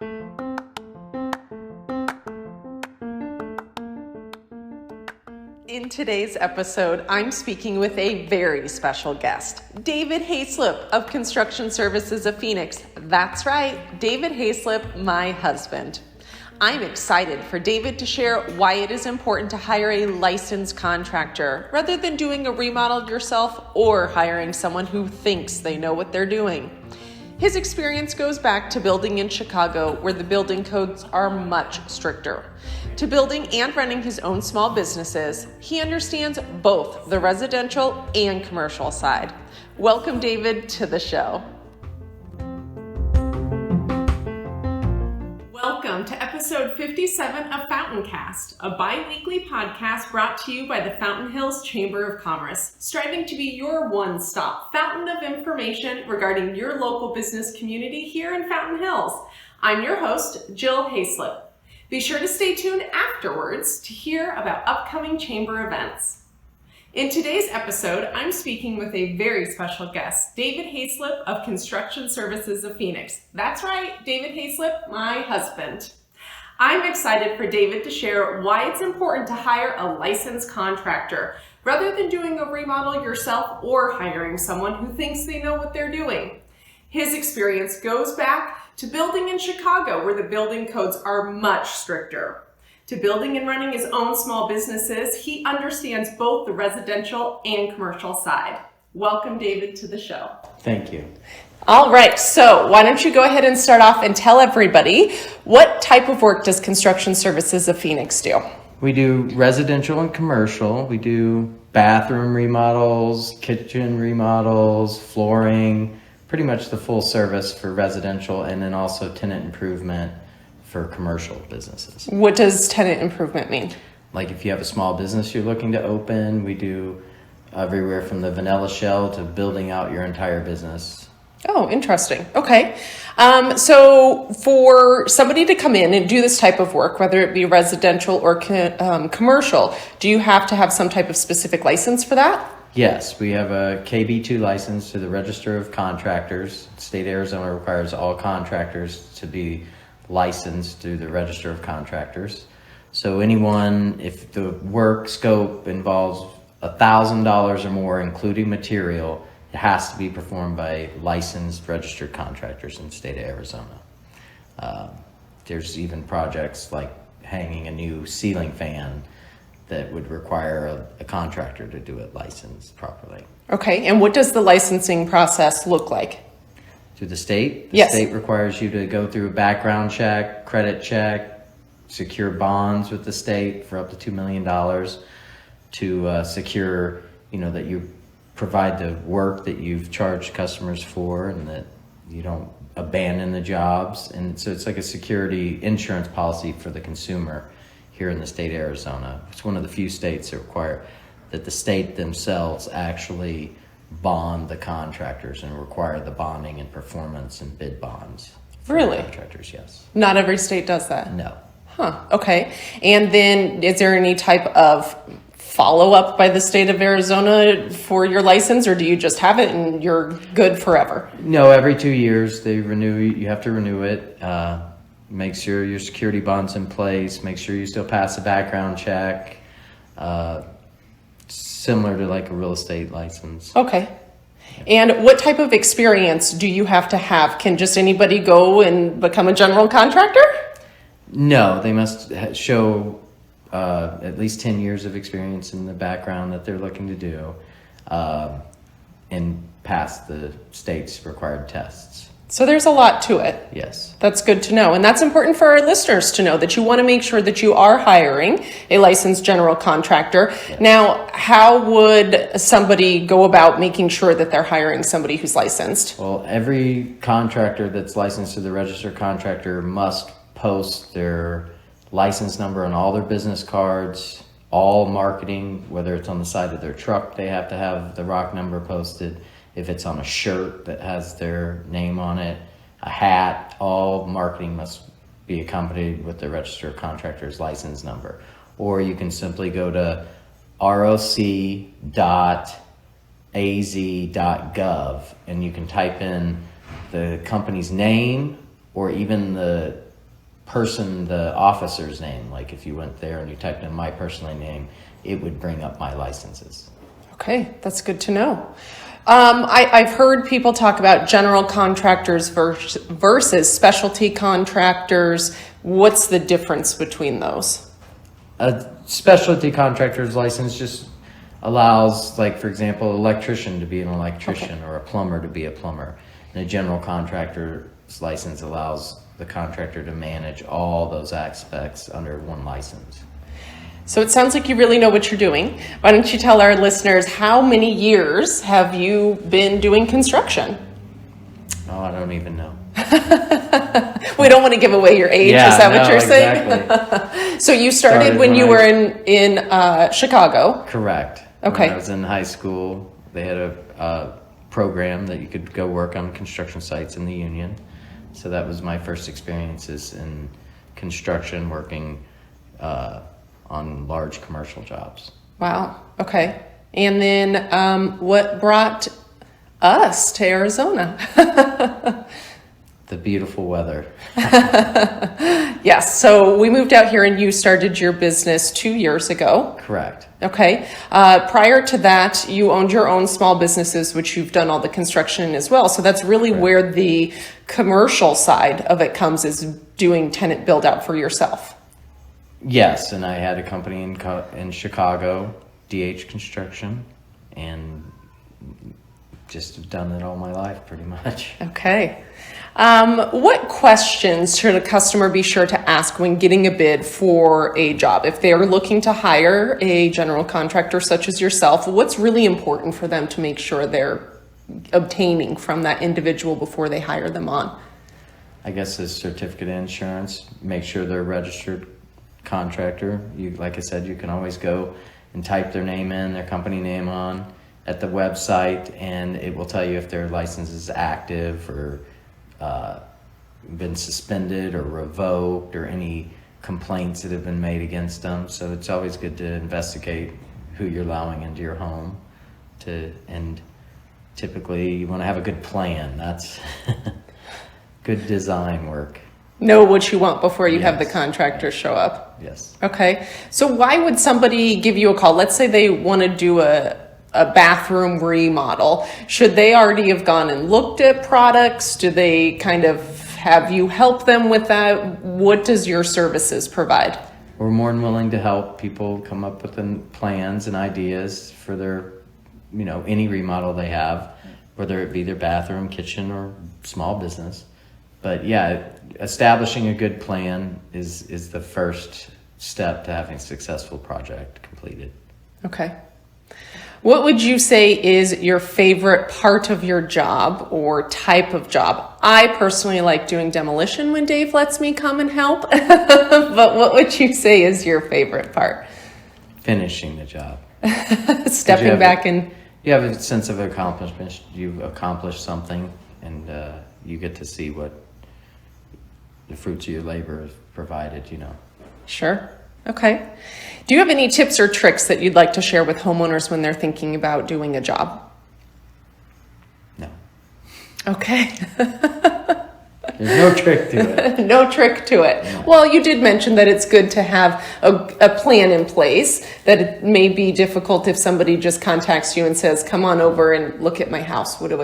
In today's episode, I'm speaking with a very special guest, David Haislip of Construction Services of Phoenix. That's right, David Haislip, my husband. I'm excited for David to share why it is important to hire a licensed contractor rather than doing a remodel yourself or hiring someone who thinks they know what they're doing. His experience goes back to building in Chicago, where the building codes are much stricter. To building and running his own small businesses, he understands both the residential and commercial side. Welcome, David, to the show. Welcome to episode 57 of FountainCast, a bi-weekly podcast brought to you by the Fountain Hills Chamber of Commerce, striving to be your one-stop fountain of information regarding your local business community here in Fountain Hills. I'm your host, Jill Haislip. Be sure to stay tuned afterwards to hear about upcoming chamber events. In today's episode, I'm speaking with a very special guest, David Haislip of Construction Services of Phoenix. That's right, David Haislip, my husband. I'm excited for David to share why it's important to hire a licensed contractor rather than doing a remodel yourself or hiring someone who thinks they know what they're doing. His experience goes back to building in Chicago, where the building codes are much stricter. To building and running his own small businesses, he understands both the residential and commercial side. Welcome, David, to the show. Thank you. All right, so why don't you go ahead and start off and tell everybody, what type of work does Construction Services of Phoenix do? We do residential and commercial. We do bathroom remodels, kitchen remodels, flooring, pretty much the full service for residential, and then also tenant improvement for commercial businesses. What does tenant improvement mean? Like if you have a small business you're looking to open, we do everywhere from the vanilla shell to building out your entire business. Oh, interesting. Okay. So for somebody to come in and do this type of work, whether it be residential or commercial, do you have to have some type of specific license for that? Yes, we have a KB2 license to the Register of Contractors. State of Arizona requires all contractors to be licensed through the Register of Contractors. So anyone, if the work scope involves $1,000 or more, including material, it has to be performed by licensed registered contractors in the state of Arizona. There's even projects like hanging a new ceiling fan that would require a contractor to do it licensed properly. Okay, and what does the licensing process look like? Through the state? Yes. The state requires you to go through a background check, credit check, secure bonds with the state for up to $2 million to secure, that you provide the work that you've charged customers for and that you don't abandon the jobs. And so it's like a security insurance policy for the consumer here in the state of Arizona. It's one of the few states that require that the state themselves actually bond the contractors and require the bonding and performance and bid bonds. Really? Contractors, yes. Not every state does that? No. Huh, okay. And then is there any type of follow-up by the state of Arizona for your license, or do you just have it and you're good forever? No, every 2 years they renew, you have to renew it. Make sure your security bond's in place, make sure you still pass a background check. Similar to like a real estate license. Okay. And what type of experience do you have to have? Can just anybody go and become a general contractor? No, they must show at least 10 years of experience in the background that they're looking to do and pass the state's required tests. So there's a lot to it. Yes. That's good to know. And that's important for our listeners to know, that you want to make sure that you are hiring a licensed general contractor. Yes. Now, how would somebody go about making sure that they're hiring somebody who's licensed? Well, every contractor that's licensed to the registered contractor must post their license number on all their business cards, all marketing, whether it's on the side of their truck, they have to have the ROC number posted. If it's on a shirt that has their name on it, a hat, all marketing must be accompanied with the registered contractor's license number. Or you can simply go to roc.az.gov and you can type in the company's name or even the the officer's name. Like if you went there and you typed in my personal name, it would bring up my licenses. Okay, that's good to know. I've heard people talk about general contractors versus specialty contractors. What's the difference between those? A specialty contractor's license just allows, like, for example, an electrician to be an electrician, or a plumber to be a plumber. And a general contractor's license allows the contractor to manage all those aspects under one license. So it sounds like you really know what you're doing. Why don't you tell our listeners, how many years have you been doing construction? Oh, I don't even know. We don't want to give away your age. Yeah, is that what you're exactly. saying? So you started when you were in Chicago. Correct. Okay. When I was in high school, they had a program that you could go work on construction sites in the union. So that was my first experiences in construction, working on large commercial jobs. Wow. Okay. And then what brought us to Arizona? The beautiful weather. Yes. So we moved out here and you started your business 2 years ago. Correct. Okay. Prior to that, you owned your own small businesses, which you've done all the construction in as well. So that's really Correct. where the commercial side of it comes, is doing tenant build out for yourself. Yes, and I had a company in Chicago, DH Construction, and just have done it all my life pretty much. Okay. What questions should a customer be sure to ask when getting a bid for a job? If they're looking to hire a general contractor such as yourself, what's really important for them to make sure they're obtaining from that individual before they hire them on? I guess a certificate of insurance, make sure they're registered contractor. You, like I said, you can always go and type their name in, their company name on at the website, and it will tell you if their license is active or been suspended or revoked, or any complaints that have been made against them. So it's always good to investigate who you're allowing into your home and typically you want to have a good plan. That's good design work. Know what you want before you have the Yes. contractors show up. Yes. Okay. So why would somebody give you a call? Let's say they want to do a bathroom remodel. Should they already have gone and looked at products? Do they kind of have you help them with that? What does your services provide? We're more than willing to help people come up with plans and ideas for their, any remodel they have, whether it be their bathroom, kitchen, or small business. But yeah, establishing a good plan is the first step to having a successful project completed. Okay. What would you say is your favorite part of your job or type of job? I personally like doing demolition when Dave lets me come and help. But what would you say is your favorite part? Finishing the job. Stepping back and... You have a sense of accomplishment. You've accomplished something, and you get to see what the fruits of your labor has provided, Sure. Okay. Do you have any tips or tricks that you'd like to share with homeowners when they're thinking about doing a job? No. Okay. There's no trick to it. No trick to it. No. Well, you did mention that it's good to have a plan in place, that it may be difficult if somebody just contacts you and says, come on over and look at my house. What do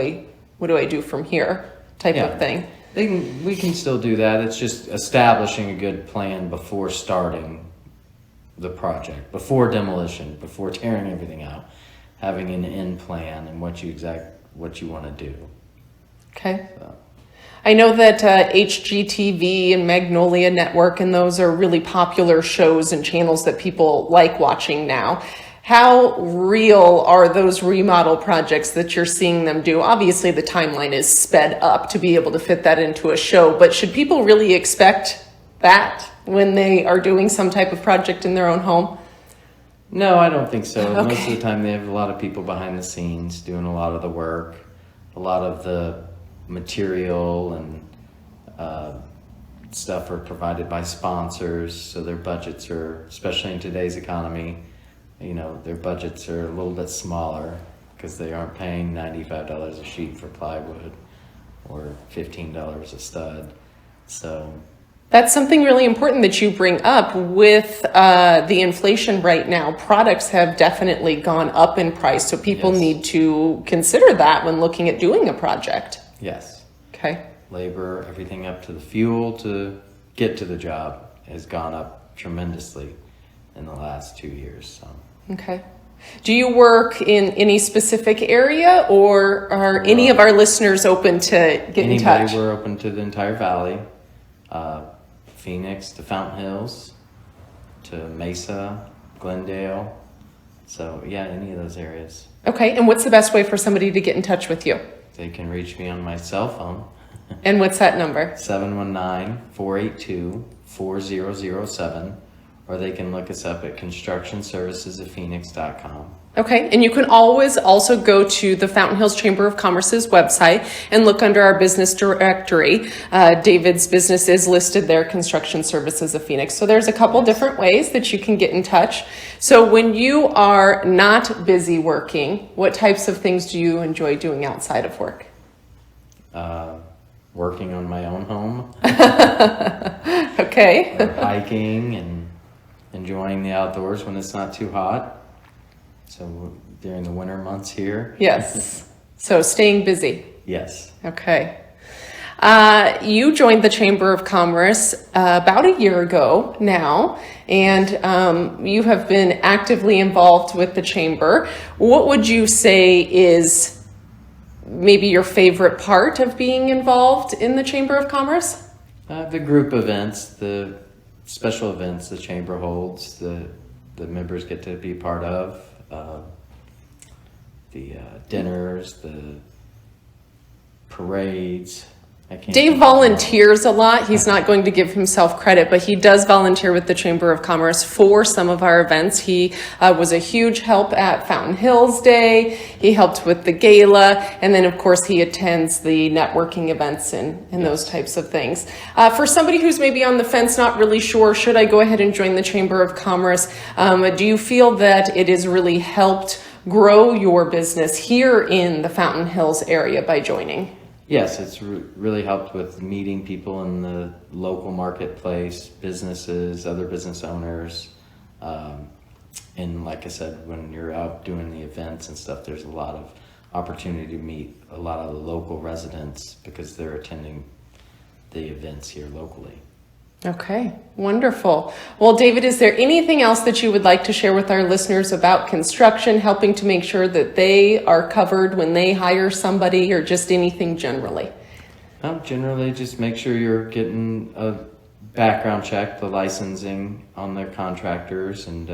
I do from here? Type of thing. We can still do that. It's just establishing a good plan before starting the project, before demolition, before tearing everything out, having an end plan and what you want to do. Okay. So. I know that HGTV and Magnolia Network and those are really popular shows and channels that people like watching now. How real are those remodel projects that you're seeing them do? Obviously, the timeline is sped up to be able to fit that into a show, but should people really expect that when they are doing some type of project in their own home? No, I don't think so. Okay. Most of the time they have a lot of people behind the scenes doing a lot of the work, a lot of the material and stuff are provided by sponsors, so their budgets are, especially in today's economy, their budgets are a little bit smaller because they aren't paying $95 a sheet for plywood or $15 a stud. So That's something really important that you bring up with the inflation right now. Products have definitely gone up in price, so people Yes. need to consider that when looking at doing a project. Yes. Okay. Labor, everything up to the fuel to get to the job has gone up tremendously in the last 2 years. So. Okay. Do you work in any specific area, or are any of our listeners open to get in touch? We're open to the entire valley, Phoenix to Fountain Hills to Mesa, Glendale. So yeah, any of those areas. Okay. And what's the best way for somebody to get in touch with you? They can reach me on my cell phone. And what's that number? 719-482-4007, or they can look us up at constructionservicesofphoenix.com. Okay, and you can always also go to the Fountain Hills Chamber of Commerce's website and look under our business directory. David's business is listed there, Construction Services of Phoenix. So there's a couple different ways that you can get in touch. So when you are not busy working, what types of things do you enjoy doing outside of work? Working on my own home. Okay. Or hiking and enjoying the outdoors when it's not too hot. So during the winter months here. Yes. So staying busy. Yes. Okay. You joined the Chamber of Commerce about a year ago now, and you have been actively involved with the Chamber. What would you say is maybe your favorite part of being involved in the Chamber of Commerce? The group events, the special events the Chamber holds, the members get to be part of, the dinners, the parades. Dave volunteers a lot. He's not going to give himself credit, but he does volunteer with the Chamber of Commerce for some of our events. He was a huge help at Fountain Hills Day. He helped with the gala. And then, of course, he attends the networking events and those types of things. For somebody who's maybe on the fence, not really sure, should I go ahead and join the Chamber of Commerce? Do you feel that it has really helped grow your business here in the Fountain Hills area by joining? Yes, it's really helped with meeting people in the local marketplace, businesses, other business owners. And like I said, when you're out doing the events and stuff, there's a lot of opportunity to meet a lot of the local residents because they're attending the events here locally. Okay, wonderful. Well, David, is there anything else that you would like to share with our listeners about construction, helping to make sure that they are covered when they hire somebody, or just anything generally? Generally, just make sure you're getting a background check, the licensing on their contractors. And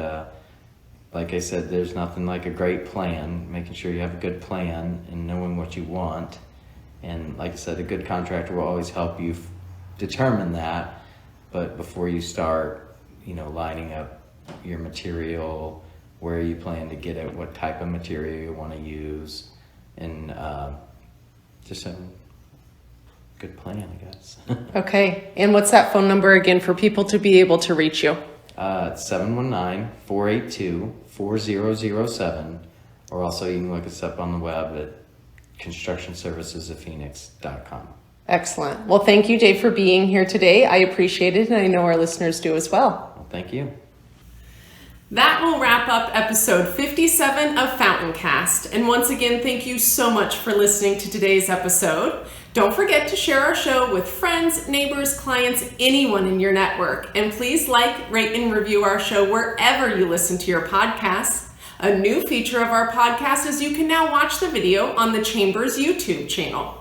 like I said, there's nothing like a great plan, making sure you have a good plan and knowing what you want. And like I said, a good contractor will always help you determine that. But before you start, lining up your material, where you plan to get it, what type of material you want to use, and just a good plan, I guess. Okay, and what's that phone number again for people to be able to reach you? It's 719-482-4007, or also you can look us up on the web at constructionservicesofphoenix.com. Excellent. Well, thank you, Dave, for being here today. I appreciate it, and I know our listeners do as well. Well, thank you. That will wrap up episode 57 of FountainCast. And once again, thank you so much for listening to today's episode. Don't forget to share our show with friends, neighbors, clients, anyone in your network. And please like, rate, and review our show wherever you listen to your podcasts. A new feature of our podcast is you can now watch the video on the Chamber's YouTube channel.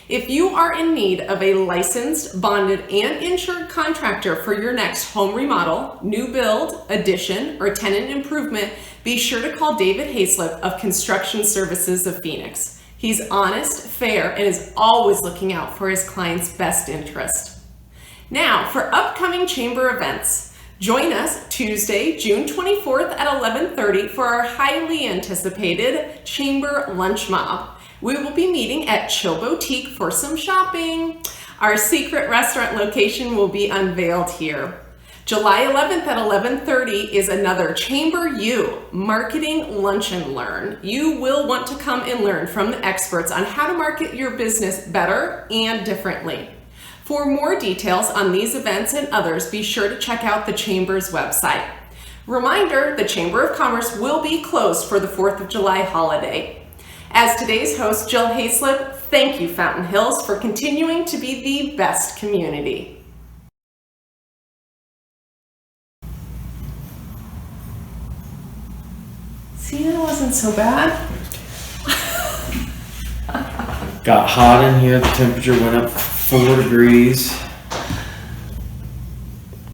If you are in need of a licensed, bonded, and insured contractor for your next home remodel, new build, addition, or tenant improvement, be sure to call David Haislip of Construction Services of Phoenix. He's honest, fair, and is always looking out for his client's best interest. Now, for upcoming Chamber events, join us Tuesday, June 24th at 11:30 for our highly anticipated Chamber Lunch Mob. We will be meeting at Chill Boutique for some shopping. Our secret restaurant location will be unveiled here. July 11th at 11:30 is another Chamber U Marketing Lunch and Learn. You will want to come and learn from the experts on how to market your business better and differently. For more details on these events and others, be sure to check out the Chamber's website. Reminder, the Chamber of Commerce will be closed for the 4th of July holiday. As today's host, Jill Haislip, thank you, Fountain Hills, for continuing to be the best community. See, that wasn't so bad. Got hot in here. The temperature went up 4 degrees.